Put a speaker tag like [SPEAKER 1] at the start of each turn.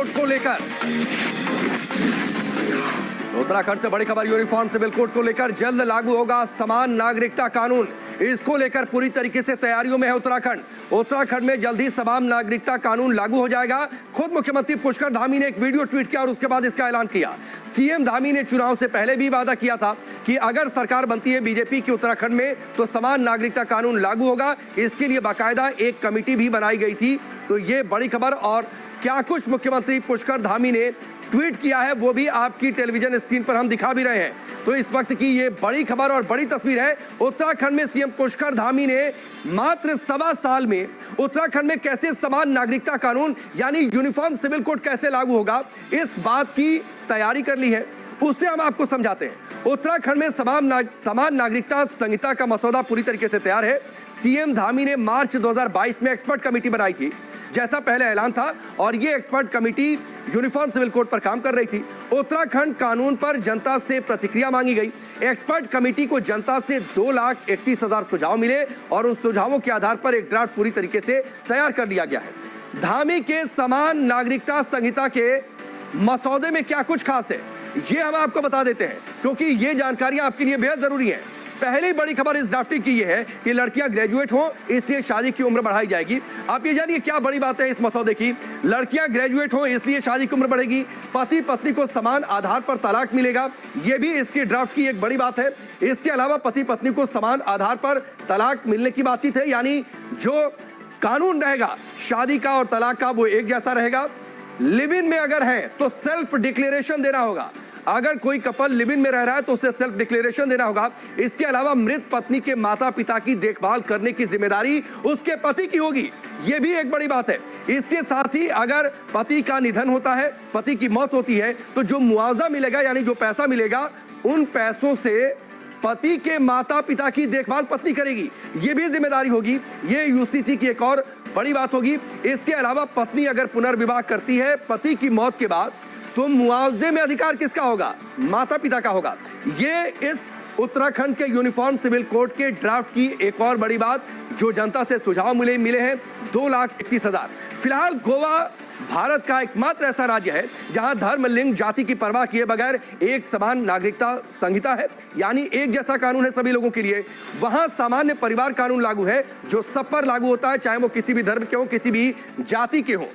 [SPEAKER 1] Code को लेकर उत्तराखंड से बड़ी खबर। यूनिफॉर्म सिविल कोड को लेकर जल्द लागू होगा समान नागरिकता कानून। इसको लेकर पूरी तरीके से तैयारियों में है उत्तराखंड। उत्तराखंड में जल्द ही समान नागरिकता कानून लागू हो जाएगा। खुद मुख्यमंत्री पुष्कर धामी ने एक वीडियो ट्वीट किया और उसके बाद इसका ऐलान किया। सीएम धामी ने चुनाव से पहले भी वादा किया था कि अगर सरकार बनती है बीजेपी की उत्तराखंड में तो समान नागरिकता कानून लागू होगा। इसके लिए बाकायदा एक कमेटी भी बनाई गई थी। तो ये बड़ी खबर और क्या कुछ मुख्यमंत्री पुष्कर धामी ने ट्वीट किया है वो भी आपकी टेलीविजन स्क्रीन पर हम दिखा भी रहे हैं। तो इस वक्त की ये बड़ी खबर और बड़ी तस्वीर है। उत्तराखंड में सीएम पुष्कर धामी ने मात्र 1.25 साल में उत्तराखंड में कैसे समान नागरिकता कानून यानी यूनिफॉर्म सिविल कोड कैसे लागू होगा, इस बात की तैयारी कर ली है। उससे हम आपको समझाते हैं। उत्तराखंड में समान नागरिकता संहिता का मसौदा पूरी तरीके से तैयार है। सीएम धामी ने मार्च 2022 में एक्सपर्ट कमेटी बनाई थी, जैसा पहले ऐलान था, और ये expert committee uniform civil code पर काम कर रही थी। उत्तराखंड कानून पर जनता से प्रतिक्रिया मांगी गई। एक्सपर्ट कमेटी को जनता से 2,31,000 सुझाव मिले और उन सुझावों के आधार पर एक ड्राफ्ट पूरी तरीके से तैयार कर लिया गया है। धामी के समान नागरिकता संहिता के मसौदे में क्या कुछ खास है ये हम आपको बता देते हैं, क्योंकि ये जानकारियां आपके लिए बेहद जरूरी है। पहली बड़ी खबर इस ड्राफ्टिंग की ये है कि लड़कियां ग्रेजुएट हों इसलिए शादी की उम्र बढ़ाई जाएगी। आप ये जानिए क्या बड़ी बात है इस मसौदे की। लड़कियां ग्रेजुएट हों इसलिए शादी की उम्र बढ़ेगी। पति पत्नी को समान आधार पर तलाक मिलेगा, ये भी इसकी ड्राफ्ट की एक बड़ी बात है। इसके अलावा पति पत्नी को समान आधार पर तलाक मिलने की बातचीत है, यानी जो कानून रहेगा शादी का और तलाक का वो एक जैसा रहेगा। लिव इन में अगर है तो सेल्फ डिक्लेरेशन देना होगा। अगर कोई कपल लिव इन में रह रहा है तो उसे सेल्फ डिक्लेरेशन देना होगा। इसके अलावा मृत पत्नी के माता पिता की देखभाल करने की जिम्मेदारी उसके पति की होगी, यह भी एक बड़ी बात है। इसके साथ ही अगर पति का निधन होता है, पति की मौत होती है, तो जो मुआवजा मिलेगा यानी जो पैसा मिलेगा उन पैसों से पति के माता पिता की देखभाल पत्नी करेगी, ये भी जिम्मेदारी होगी। ये यूसीसी की एक और बड़ी बात होगी। इसके अलावा पत्नी अगर पुनर्विवाह करती है पति की मौत के बाद तो मुआवजे में अधिकार किसका होगा? माता पिता का होगा। ये इस उत्तराखंड के यूनिफॉर्म सिविल कोड के ड्राफ्ट की एक और बड़ी बात जो जनता से सुझाव मिले हैं। 2,31,000। फिलहाल गोवा भारत का एकमात्र ऐसा राज्य है जहां धर्म लिंग जाति की परवाह किए बगैर एक समान नागरिकता संहिता है, यानी एक जैसा कानून है सभी लोगों के लिए। वहां सामान्य परिवार कानून लागू है जो सब पर लागू होता है, चाहे वो किसी भी धर्म के हो किसी भी जाति के हो।